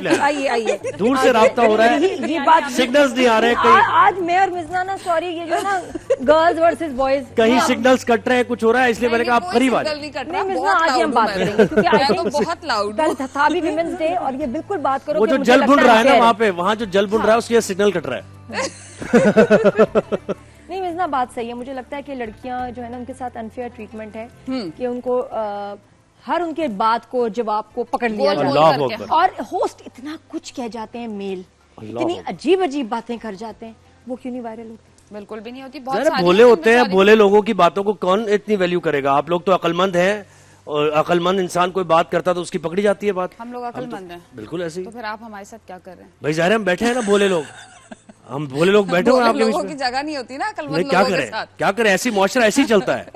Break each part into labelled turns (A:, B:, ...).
A: आइए आइए,
B: दूर से राब्ता हो रहा है,
A: ये बात
B: सिग्नल्स नहीं आ रहे कहीं,
A: आज मैं और मिजना ना, सॉरी, ये जो ना गर्ल्स वर्सेस बॉयज,
B: कहीं सिग्नल्स कट रहे हैं, कुछ हो रहा है, इसलिए मैंने कहा आप करीब आ जाए।
A: नहीं मिजना, आज हम बात करेंगे क्योंकि आई थिंक
C: बहुत लाउड
A: कल था भी विमेंस डे, और ये बिल्कुल बात करो
B: वो
A: कि
B: जो
A: मुझे
B: जल
A: लगता
B: बुन रहा है ना
A: unfair
B: वहाँ पे, वहाँ जो जल बुन रहा है उसके सिग्नल कट रहा है।
A: नहीं मिजना, बात सही है। मुझे लगता है कि लड़कियां जो है ना, उनके साथ अनफेयर ट्रीटमेंट है कि उनको हर उनके बात को, जवाब को पकड़ लिया जाता है, और होस्ट इतना कुछ कह जाते हैं, मेल इतनी अजीब अजीब बातें कर जाते हैं, वो क्यों नहीं वायरल होते?
C: बिल्कुल भी नहीं होती। बहुत सारी
B: भोले होते हैं, भोले लोगों की बातों को कौन इतनी वैल्यू करेगा? आप लोग तो अकलमंद हैं, और अकलमंद इंसान कोई बात करता तो उसकी पकड़ी जाती है बात।
C: हम लोग अकलमंद हैं,
B: बिल्कुल ऐसे ही।
C: तो फिर आप हमारे साथ क्या कर रहे हैं?
B: भाई ज़ाहिर है हम बैठे हैं ना भोले लोग, हम भोले लोग बैठे हुए हैं आपके बीच
C: लोगों
B: में।
C: की जगह नहीं होती ना अकलमंद
B: नहीं, क्या
C: लोगों के
B: करें,
C: साथ।
B: क्या करें, ऐसी मुआशरा ऐसी चलता है।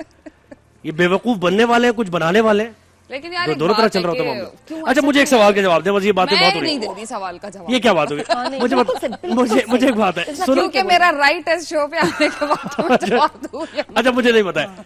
B: ये बेवकूफ बनने वाले हैं, कुछ बनाने वाले हैं,
C: लेकिन यार
B: दोनों तरह चल रहा होता है मामला। अच्छा, मुझे एक सवाल का जवाब दे, बस ये बातें बहुत हो रही
C: नहीं
B: हैं।
C: देती सवाल का जवाब।
B: ये क्या बात होगी? मुझे एक बात है, सुनो।
C: क्योंकि मेरा राइट है शो पे आने के बाद जवाब दूं।
B: अच्छा, मुझे नहीं पता है,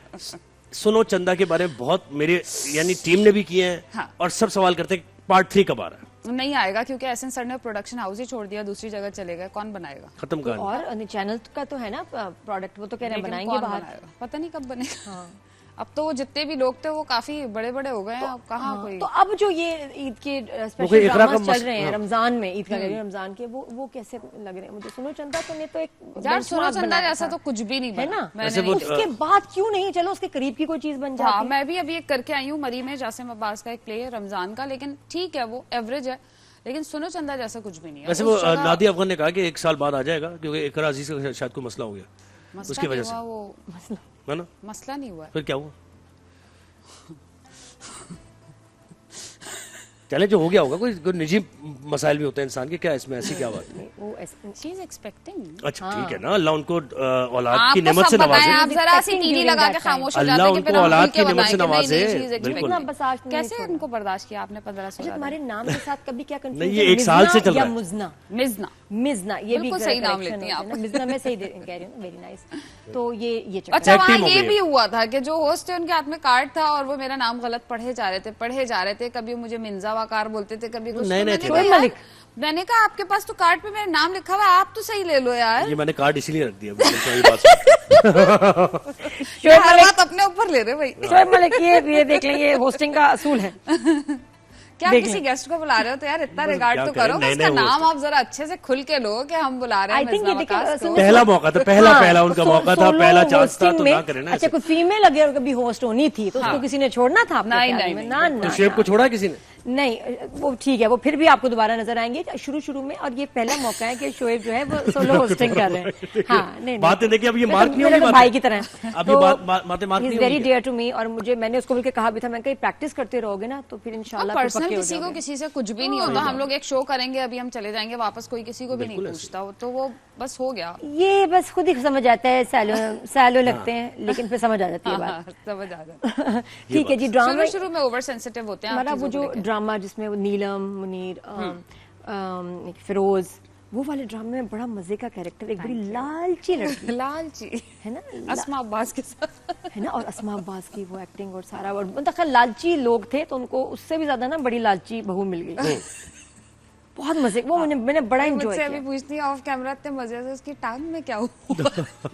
B: सुनो चंदा के बारे में बहुत मेरे यानी टीम ने भी किए हैं,
C: हाँ।
B: और सब सवाल करते हैं पार्ट 3 कब आ रहा है?
C: नहीं आएगा, क्योंकि एसएन सर ने प्रोडक्शन हाउस ही छोड़ दिया, दूसरी जगह चले गए, कौन बनाएगा?
B: खत्म कहानी।
A: और चैनल का तो है ना प्रोडक्ट, वो तो कह रहे हैं
C: लेकिन
A: बनाएंगे
C: कौन
A: बाहर।
C: बनाएगा? पता नहीं कब बनेगा। अब तो वो जितने भी लोग थे वो काफी बड़े बड़े हो गए हैं, अब कहाँ कोई।
A: तो अब जो ये ईद के स्पेशल
B: कोई इकरा का
A: ड्रामास चल
B: मस्त-
A: रहे हैं
B: हाँ।
A: रमजान में, ईद का कह रही हूं, रमजान के, वो कैसे लग रहे हैं मुझे? सुनो चंदा तो ने तो एक
C: यार सुनो
A: benchmark
C: चंदा
A: बनाया
C: जैसा
A: था,
C: तो कुछ भी नहीं
A: है
C: बना।
A: ना?
C: मैंने
B: वो-
A: उसके बाद क्यों नहीं, चलो उसके करीब की कोई चीज बन
C: हाँ,
A: जाती।
C: मैं भी अभी एक करके आई हूँ मरी में, जासिम अब्बास का एक प्ले है रमजान का, लेकिन ठीक है, वो एवरेज है, लेकिन सुनो चंदा जैसा कुछ भी नहीं है।
B: वैसे वो नादिया अफगान ने कहा कि 1 साल बाद आ जाएगा, क्योंकि इकरा अजीज का शायद कोई मसला हो गया उसकी वजह से,
C: वो
B: है ना?
C: मसला नहीं हुआ है।
B: फिर क्या हुआ? चले जो हो गया होगा, कोई निजी मसाइल भी होते हैं इंसान के, क्या इसमें ऐसी क्या बात है?
A: वो
C: शी इज एक्सपेक्टिंग।
B: अच्छा ठीक है ना, अल्लाह उनको औलाद की नेमत से नवाजे,
C: आप जरा सी टीवी लगा के खामोश हो जाते
B: अल्लाह
C: हैं कि
B: उनको
C: फिर हम
B: औलाद
C: खुल के
B: की नेमत से
C: बताएं कि
B: नवाजे,
C: नहीं, she is expecting।
B: बिल्कुल।
A: इतना बर्दाश्त नहीं
C: कैसे
A: छोड़ा।
C: उनको बर्दाश्त किया आपने 15-16
A: अच्छा, तुम्हारे नाम के साथ कभी क्या कंफ्यूजन?
B: नहीं, ये 1 साल से चल रहा है।
A: मुजना,
C: मिजना
A: मिजना, ये भी
C: बिल्कुल सही नाम
A: correction
C: लेती हैं
A: होता है
C: आप।
A: ना, मिजना मैं सही कह रही हूँ ना, वेरी नाइस। तो ये चक्कर
C: अच्छा,
B: Tag
C: वहाँ
B: team हो
C: ये
B: गई
C: भी हुआ था कि जो होस्ट थे उनके हाथ में कार्ड था और वो मेरा नाम गलत पढ़े जा रहे थे, कभी मुझे मिंजा वाकार बोलते थे, कभी कुछ।
B: नए-नए
C: तो
B: थे।
C: मैंने कहा,
A: मलिक।
C: मैंने कहा आपके पास तो कार्ड पे मेरा नाम लिखा हुआ है, आप तो सही ले लो यार।
B: ये मैंने कार्ड इसीलिए रख दिया, ये बात
A: शोएब
C: हर
A: मलिक,
C: बात अपने ऊपर ले रहे भाई।
A: शोएब मलिक, ये देख लें, ये होस्टिंग का असूल है।
C: क्या
A: देख
C: किसी
A: लें।
C: गेस्ट को बुला रहे हो तो यार इतना
B: बस
C: रिगार्ड
B: क्या
C: तो
B: करें,
C: करो,
B: नए-नए
C: उसका नाम
B: host।
C: आप जरा अच्छे से खुल के लो कि हम बुला रहे हैं
A: I think
C: मिर्जा
A: ये देखिए,
C: वकास को।
A: सुनो,
B: पहला मौका था, पहला उनका मौका था, पहला चांस था, तो ना करें ना
A: अच्छा,
B: ऐसे।
A: कोई फीमेल अगर कभी होस्ट होनी थी तो उसको किसी ने छोड़ना था अपने
C: नहीं,
A: ख्याल
C: नहीं,
A: में?
C: नहीं।
A: ना
B: तो
A: ना
B: शेब को छोड़ा किसी ने?
A: नहीं, वो ठीक है, वो फिर भी आपको दोबारा नजर आएंगे शुरू में, और ये पहला मौका है कि शोएब जो है वो सोलो होस्टिंग कर रहे हैं। हाँ, नहीं
B: बातें देखिए, अब ये मार्क नहीं
A: मेरे
B: होगी
A: तो
B: बातें।
A: भाई की तरह
B: अब ये बातें मार्क नहीं
A: वेरी
B: होगी।
A: डियर टू मी, और मैंने उसको बोल के कहा भी था, मैं कहीं प्रैक्टिस करते रहोगे ना तो फिर इंशाल्लाह फिर
C: पर्सनल
A: पक्के हो
C: किसी को
A: जाओगे।
C: किसी से कुछ भी नहीं होता। हम लोग एक शो करेंगे, अभी हम चले जाएंगे वापस, कोई किसी को भी नहीं पूछता, तो वो बस हो गया।
A: ये बस खुद ही समझ आता है, सैलो लगते हैं, लेकिन फिर समझ आ जाती है बात।
C: हाँ, समझ आ जाता।
A: ठीक है जी, ड्रामा
C: शुरू में ओवर सेंसिटिव होते हैं आप
A: हमारा वो
C: चीज़ों
A: जो
C: को लेके।
A: ड्रामा जिसमें वो नीलम, मुनीर, फिरोज, वो वाले ड्रामे में बड़ा मजे का कैरेक्टर, एक बड़ी लालची लड़की
C: लालची
A: है ना,
C: अस्मा अब्बास के साथ।
A: है ना, और अस्मा अब्बास की वो एक्टिंग और सारा, और मतलब खैर लालची लोग थे तो उनको उससे भी ज्यादा ना बड़ी लालची बहू मिल गई। बहुत मजे, वो मैंने बड़ा एंजॉय
C: मुझसे अभी
A: किया।
C: पूछती है ऑफ कैमरा, इतने मजे से उसकी टांग में क्या हुआ?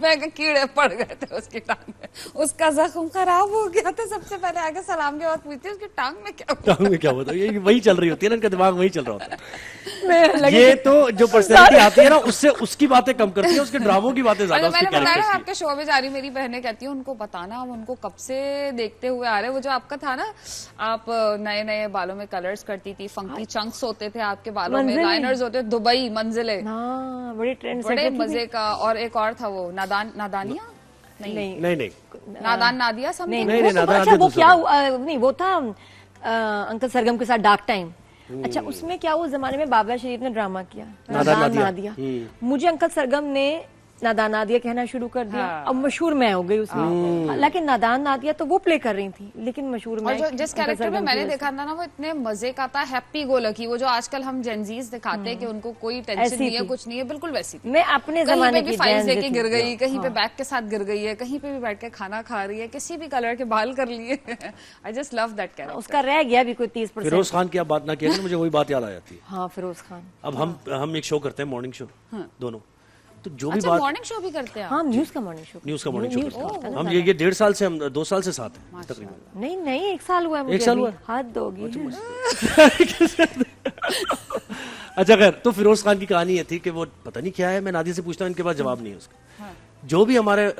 C: मैं कहा, कीड़े पड़ गए थे उसकी टांग में, उसका जख्म खराब हो गया था। सबसे पहले आके सलाम के बाद पूछती है उसकी टांग में क्या हुआ?
B: टांग में क्या होता है? ये वही चल रही होती है ना, इनका दिमाग वही चल रहा होता है।
A: मैं लगी
B: ये तो जो पर्सनैलिटी आती है ना, उससे उसकी बातें कम करती है, उसके ड्रामों की बातें ज्यादा,
C: मैंने
B: उसके
C: बताया ना,
B: कैरेक्टर्स
C: आपके शो में जा रही मेरी बहनें कहती है उनको बताना, हम उनको कब से देखते हुए आ रहे हैं। वो जो आपका था ना, आप नए नए बालों में कलर्स करती थी, फंकी चंक्स होते थे आपके बालों में,
A: मंजिल।
C: लाइनर्स होते, दुबई मंजिले,
A: हाँ, बड़ी ट्रेंड
C: बड़े मजे का। और एक और था वो नादानिया,
A: नहीं
B: नहीं
C: नादान नादिया सब।
A: नहीं,
B: नहीं,
A: वो तो-
B: नादान
A: अच्छा,
B: नादिया
A: वो
B: दूसरा
A: क्या
B: था।
A: नहीं, वो था अंकल सरगम के साथ डार्क टाइम। अच्छा, उसमें क्या उस जमाने में बाबरा शरीफ ने ड्रामा किया,
B: नादान
A: नादान
B: नादिया।
A: नादिया। मुझे अंकल सरगम ने नादान नादिया कहना शुरू कर दिया। अब मशहूर मैं हो गई उसमें। हालांकि नादान नादिया तो वो प्ले कर रही थी, लेकिन मशहूर मैं।
C: और जिस कैरेक्टर में मैंने देखा था ना, वो इतने मजे का था, हैप्पी गो लकी। वो जो आजकल हम जेनजीज दिखाते हैं कि उनको कोई टेंशन नहीं है, कुछ नहीं है, बिल्कुल वैसी थी।
A: मैं अपने जमाने की
C: फाइल्स लेके गिर गई, कहीं पे बैग के साथ गिर गई है, कहीं पे भी बैठ के खाना खा रही है, किसी भी कलर के बाल कर लिए। I just love that character.
A: उसका रह गया भी कोई 30%।
B: फिरोज खान की आप बात ना किया ना, मुझे वही बात याद आ जाती है।
A: हाँ, फिरोज खान।
B: अब हम एक शो करते हैं, मॉर्निंग शो दोनों, तो जो भी
C: अच्छा,
B: बात,
C: मॉर्निंग शो भी करते हैं?
A: हाँ, न्यूज का मॉर्निंग शो।
B: न्यूज का मॉर्निंग शो करते हैं हम। ये 1.5 साल से, हम 2 साल से साथ हैं तकरीबन।
A: नहीं नहीं, 1 साल हुआ है मुझे।
B: 1 साल हुआ?
A: हाथ दोगी।
B: अच्छा खैर, तो फिरोज खान की कहानी ये थी कि वो पता नहीं क्या है, मैं नादिया से पूछता हूँ, इनके पास जवाब नहीं है उसका। जो भी हमारे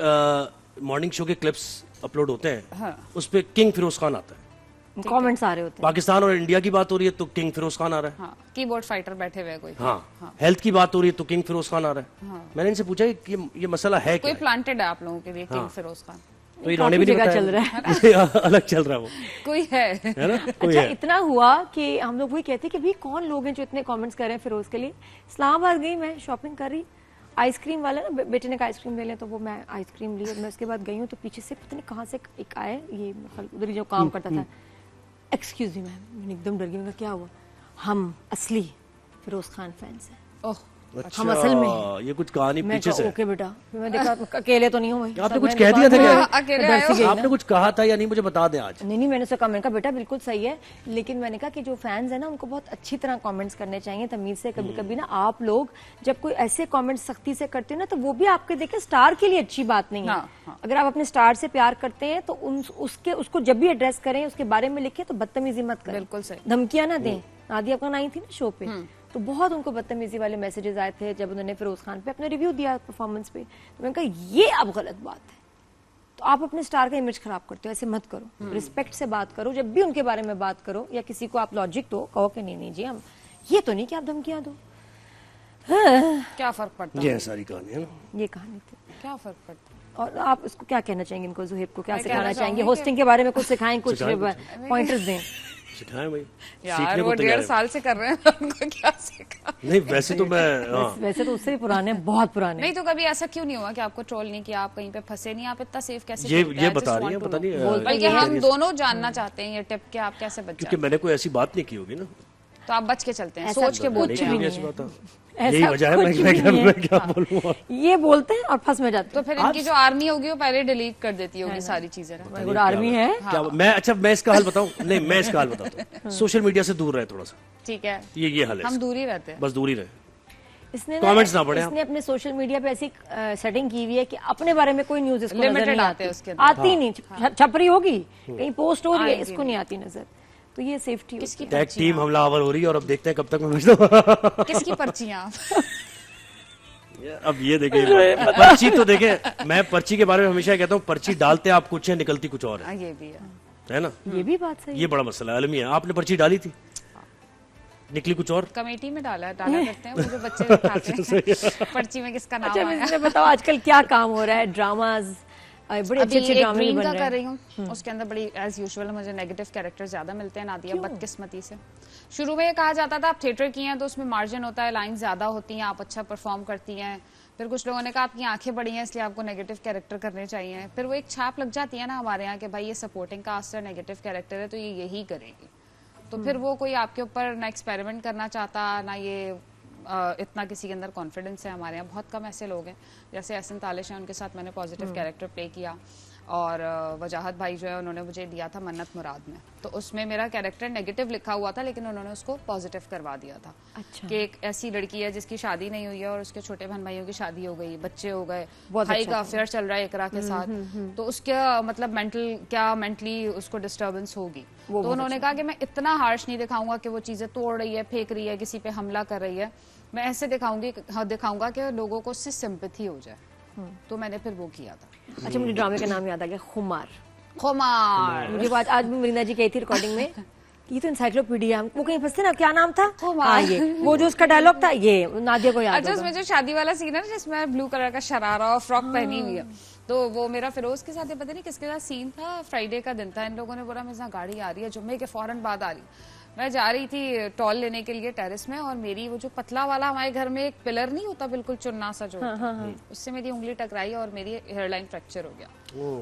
B: मॉर्निंग शो के क्लिप्स अपलोड होते हैं, उस पे किंग फिरोज खान आता है।
A: कमेंट्स आ रहे होते हैं।
B: पाकिस्तान और इंडिया की बात हो रही है तो किंग फिरोज खान आ रहा है।
C: कीबोर्ड फाइटर बैठे हुए कोई।
B: हाँ, हेल्थ की बात हो रही है तो किंग फिरोज खान आ रहा है। मैंने इनसे पूछा कि ये मसला है
C: कोई
B: क्या?
C: प्लांटेड है आप लोगों के लिए किंग फिरोज खान?
B: तो इन्होंने भी नहीं
A: जगह
B: बताया।
A: चल रहा है।
B: अलग चल रहा है वो,
C: कोई है
B: है ना? कोई
A: अच्छा,
B: है।
A: इतना हुआ कि हम लोग वही कहते हैं कि भाई कौन लोग हैं जो इतने कमेंट्स कर रहे हैं फिरोज के लिए। इस्लामाबाद गई मैं, शॉपिंग कर रही, आइसक्रीम वाला ना, बेटे ने कहा आइसक्रीम ले लें, तो वो मैं आइसक्रीम ली। और मैं उसके बाद गई हूँ तो पीछे से पता नहीं कहाँ से एक आए, ये उधर जो काम करता था। एक्सक्यूज मी मैम, मैंने एकदम डर गई। मैंने कहा क्या हुआ? हम असली फिरोज खान फैंस हैं।
C: ओह,
B: अच्छा,
A: हम असल में
B: ये कुछ कहानी
A: मैं
B: पीछे से।
A: ओके बेटा। फिर मैं देखा अकेले तो नहीं हूँ भाई।
B: आपने कुछ कह दिया था क्या?
C: अकेले आए हो?
B: आपने कुछ कहा था या नहीं, मुझे बता दें आज।
A: नहीं, मैंने उससे कहा, मैंने कहा बेटा बिल्कुल सही है, लेकिन मैंने कहा कि जो फैंस है ना, उनको बहुत अच्छी तरह कमेंट्स करने चाहिए, तमीज से। कभी कभी ना आप लोग जब कोई ऐसे कमेंट्स सख्ती से करते हो ना, तो वो भी आपके देखे स्टार के लिए अच्छी बात नहीं है। अगर आप अपने स्टार से प्यार करते हैं तो उसको जब भी एड्रेस करें, उसके बारे में लिखें, तो बदतमीजी मत करें।
C: बिल्कुल सही।
A: धमकियां ना दें। नादिया खान आई थी ना शो पे, तो बहुत उनको बदतमीजी वाले मैसेजेस आए थे जब उन्होंने फिरोज खान पे अपना रिव्यू दिया परफॉर्मेंस पे। तो मैंने कहा ये अब गलत बात है। तो आप अपने स्टार का इमेज खराब करते हो, ऐसे मत करो। रिस्पेक्ट से बात करो, जब भी उनके बारे में बात करो या किसी को आप लॉजिक दो, कहो कि नहीं जी, हम ये तो नहीं कि आप धमकियां दो।
C: क्या फर्क पड़ता
B: ये सारी कहानी है ना,
A: ये कहानी थी।
C: क्या फर्क पड़ता?
A: और आप इसको क्या कहना चाहेंगे, इनको जुहेब को क्या सिखाना चाहेंगे? होस्टिंग के बारे में कुछ सिखाएं, कुछ पॉइंटर्स दें।
B: सिखाएं भाई,
C: यार
B: सीखने
C: वो
B: को तैयार
C: 1.5
B: है।
C: साल से कर रहे हैं, उनको क्या सिखा?
B: नहीं वैसे तो मैं
A: वैसे तो उससे भी पुराने, बहुत पुराने।
C: नहीं तो कभी ऐसा क्यों नहीं हुआ कि आपको ट्रोल नहीं किया, आप कहीं पे फंसे नहीं, आप इतना सेफ कैसे?
B: ये बता रही है, पता नहीं,
C: बल्कि हम दोनों जानना चाहते हैं ये टिप कि आप कैसे बच
B: क्योंकि मैंने कोई ऐसी बात नहीं की होगी ना,
C: तो आप बच के चलते हैं, सोच के बोलते हैं।
B: ऐसी बात है। यही वजह है मैं क्या बोलूं।
A: ये बोलते हैं और फंस में जाते
C: तो फिर इनकी जो आर्मी होगी वो पहले डिलीट कर देती होगी सारी चीजें।
A: हैं। आर्मी है
B: क्या मैं इसका हल बताऊं? नहीं, मैं इसका हल बताता हूं। सोशल मीडिया से दूर रहे थोड़ा सा,
C: ठीक है,
B: ये हल है।
C: हम दूर ही रहते हैं,
B: बस दूर ही रहे।
A: इसने
B: कमेंट्स ना पढ़े।
A: इसने अपने सोशल मीडिया पे ऐसी सेटिंग की हुई है कि अपने बारे में कोई न्यूज इसको नजर
C: लिमिटेड
A: नहीं
C: आते हैं
A: आती।
C: उसके अंदर।
A: आती नहीं, छपरी होगी, कहीं पोस्ट हो रही है, इसको नहीं आती नजर। तो ये सेफ्टी
C: किसकी
B: टैग टीम हमलावर हो रही है और अब देखते हैं कब तक मैं भेजता हूं।
C: किसकी पर्चियां आप?
B: अब ये देखिए, पर्ची तो देखे, मैं पर्ची के बारे में हमेशा कहता हूँ, पर्ची डालते आप कुछ है, निकलती कुछ और
C: ये भी
B: है ना?
A: ये भी बात सही
B: ये बड़ा मसला है, अलमी है। आपने पर्ची डाली थी, निकली कुछ और।
C: कमेटी में डाला करते हैं वो जो बच्चे उठाते हैं पर्ची में किसका नाम आया।
A: अच्छा, बताओ आजकल क्या काम हो रहा है? ड्रामाज, बड़े अच्छे अच्छे ड्रामे
C: ड्रीम
A: बन
C: का
A: रहे
C: कर
A: हैं।
C: रही हूँ, उसके अंदर बड़ी एज यूजुअल मुझे नेगेटिव कैरेक्टर ज्यादा मिलते हैं नादिया, बदकिस्मती से। शुरू में ये कहा जाता था आप थिएटर की हैं तो उसमें मार्जिन होता है, लाइन ज्यादा होती हैं, आप अच्छा परफॉर्म करती हैं। फिर कुछ लोगों ने कहा आपकी आंखें बड़ी हैं इसलिए आपको नेगेटिव कैरेक्टर करने चाहिए। फिर वो एक छाप लग जाती है ना हमारे यहाँ कि भाई ये सपोर्टिंग कास्ट है, नेगेटिव कैरेक्टर है तो ये यही करेगी। तो फिर वो कोई आपके ऊपर ना एक्सपेरिमेंट करना चाहता, ना ये इतना किसी के अंदर कॉन्फिडेंस है। हमारे यहाँ बहुत कम ऐसे लोग हैं, जैसे एहसन तालिश हैं, उनके साथ मैंने पॉजिटिव कैरेक्टर प्ले किया। और वजाहत भाई जो है उन्होंने मुझे दिया था मन्नत मुराद में, तो उसमें मेरा कैरेक्टर नेगेटिव लिखा हुआ था लेकिन उन्होंने उसको पॉजिटिव करवा दिया था।
A: अच्छा।
C: कि एक ऐसी लड़की है जिसकी शादी नहीं हुई है और उसके छोटे बहन भाइयों की शादी हो गई, बच्चे हो गए, भाई का अफेयर चल रहा है इकरा के साथ, तो उसके मतलब मेंटली उसको डिस्टर्बेंस होगी। तो उन्होंने कहा कि मैं इतना हार्श नहीं दिखाऊंगा कि वो चीजें तोड़ रही है, फेंक रही है, किसी पे हमला कर रही है, मैं ऐसे दिखाऊंगा कि लोगों को उससे सिंपैथी हो जाए। तो मैंने फिर वो किया था।
A: अच्छा, मुझे ड्रामे का नाम याद आ गया, खुमार।
C: खुमार।
A: मुझे आज भी मरीना जी कही थी रिकॉर्डिंग में, ये तो इंसाइक्लोपीडिया, वो कहीं फंसते ना, क्या नाम था? हाँ, ये वो जो उसका डायलॉग था, ये नादिया को याद
C: अच्छा, उसमें जो शादी वाला सीन है ना जिसमें ब्लू कलर का शरारा और फ्रॉक पहनी हुई है, तो वो मेरा फिरोज के साथ, पता नहीं किसके साथ सीन था, फ्राइडे का दिन था, इन लोगों ने बोला मेरे साथ गाड़ी आ रही है जुम्मे के फौरन बाद आ रही। मैं जा रही थी टॉल लेने के लिए टेरेस में, और मेरी वो जो पतला वाला हमारे घर में एक पिलर नहीं होता बिल्कुल चुन्ना सा जो होता है, उससे मेरी उंगली टकराई और मेरी हेयरलाइन फ्रैक्चर हो गया।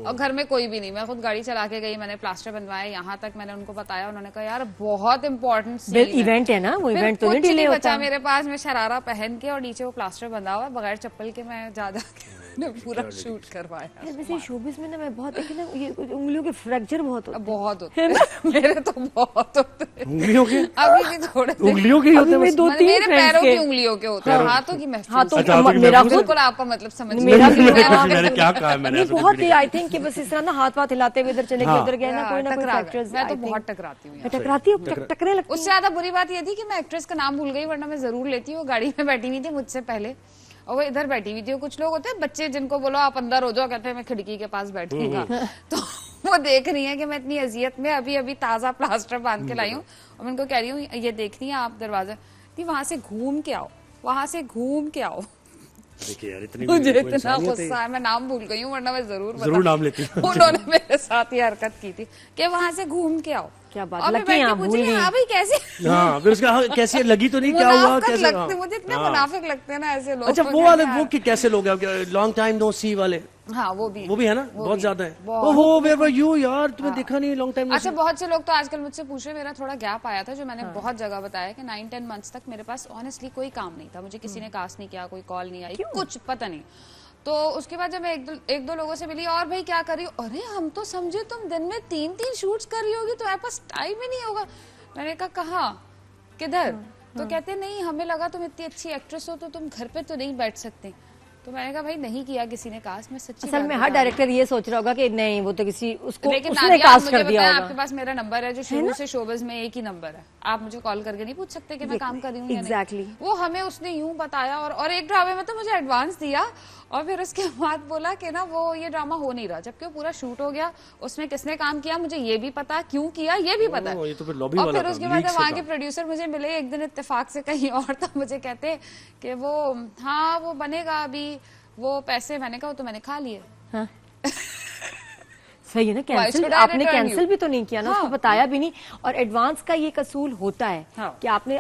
C: और घर में कोई भी नहीं, मैं खुद गाड़ी चला के गई, मैंने प्लास्टर बनवाया, यहाँ तक मैंने उनको बताया, उन्होंने कहा यार बहुत इंपॉर्टेंट
A: इवेंट है ना, वो इवेंट तो नहीं डिले होता।
C: बचा मेरे पास, मैं शरारा पहन के और नीचे वो प्लास्टर बंधा हुआ बगैर चप्पल के, मैं जा के पूरा शूट करवाया।
A: वैसे शोबिस में ना मैं बहुत देखी ना, ये उंगलियों के फ्रैक्चर बहुत होते
C: हैं। मेरे तो बहुत होते हैं
B: उंगलियों के,
C: अभी भी थोड़े
B: उंगलियों के होते हैं,
C: मेरे पैरों की उंगलियों के होते हैं, हाथों की
A: हाथों मेरा
C: बिल्कुल आपका मतलब समझ
B: मैंने क्या कहा, मैंने
A: बहुत आई थिंक कि बस इस तरह ना हाथ वाथ हिलाते हुए इधर चले गए उधर गए ना, कोई ना कोई फ्रैक्चर्स।
C: मैं तो बहुत टकराती हूँ,
A: टकरने लगती।
C: उससे ज्यादा बुरी बात ये थी कि मैं एक्ट्रेस का नाम भूल गई, वरना मैं जरूर लेती हूँ। गाड़ी में बैठी हुई थी मुझसे पहले और वो इधर बैठी हुई थी। कुछ लोग होते हैं बच्चे जिनको बोलो आप अंदर हो जाओ, कहते हैं मैं खिड़की के पास बैठूंगा। तो वो देख रही है कि मैं इतनी अजियत में अभी अभी ताजा प्लास्टर बांध के लाई हूँ, और मैं उनको कह रही हूँ ये देख रही है आप दरवाजा, वहां से घूम के आओ, वहां से घूम के आओ।
B: देखिए यार, इतनी
C: मुझे इतना गुस्सा है, मैं नाम भूल गई हूँ, वरना मैं जरूर
B: नाम लेती हूँ।
C: उन्होंने मेरे साथ ये हरकत की थी कि वहां से घूम के आओ।
A: क्या बात,
C: और
A: लकी आप भूल गई।
C: हाँ भाई कैसे,
B: हाँ फिर उसका कैसी लगी तो नहीं, क्या हुआ कैसे
C: लगते, मुझे इतने मुनाफिक लगते हैं ना ऐसे लोग।
B: अच्छा वो वाले वो कैसे लोग हैं, लॉन्ग टाइम नो सी वाले?
C: हाँ वो भी
B: है ना, बहुत ज्यादा है। ओहो वेयर वर यू यार, तुम्हें देखा नहीं लॉन्ग टाइम।
C: अच्छा बहुत से लोग तो आजकल मुझसे पूछ रहे, मेरा थोड़ा गैप आया था जो मैंने बहुत जगह बताया कि 9-10 मंथ्स तक मेरे पास ऑनेस्टली कोई काम नहीं था, मुझे किसी ने कास्ट नहीं किया, कोई कॉल नहीं आई, कुछ पता नहीं। तो उसके बाद जब मैं एक दो लोगों से मिली, और भाई क्या कर रही हो, अरे हम तो समझे तुम दिन में 3-3 शूट्स कर रही होगी, तुम्हारे पास टाइम ही नहीं होगा। मैंने कहा कहाँ किधर, तो कहते नहीं हमें लगा तुम इतनी अच्छी एक्ट्रेस हो तो तुम घर पे तो नहीं बैठ सकते। तो मैंने कहा भाई नहीं किया किसी ने कास्ट, मैं सच्ची
A: असल में हर डायरेक्टर ये सोच रहा होगा कि नहीं वो तो किसी उसको
C: लेकिन
A: उसने कास्ट कर दिया होगा।
C: आपके पास मेरा नंबर है जो शुरू से शोबिज़ में एक ही नंबर है, आप मुझे कॉल करके नहीं पूछ सकते कि मैं काम कर रही हूँ।
A: एग्जैक्टली
C: वो हमें उसने यूं बताया, और एक ड्रामे में तो मुझे एडवांस दिया, और फिर उसके बाद बोला कि ना वो ये ड्रामा हो नहीं रहा, जबकि वो पूरा शूट हो गया, उसमें किसने काम किया मुझे ये भी पता, क्यों किया ये भी पता है। और फिर उसके बाद वहाँ के प्रोड्यूसर मुझे मिले एक दिन इत्तेफाक से कहीं और, तो मुझे कहते कि वो हाँ वो बनेगा अभी, वो पैसे, मैंने कहा तो मैंने खा लिए।
A: हाँ। सही है ना, कैंसिल आपने कैंसिल भी तो नहीं किया ना, उसको बताया भी नहीं। और एडवांस का ये कसूल होता है कि आपने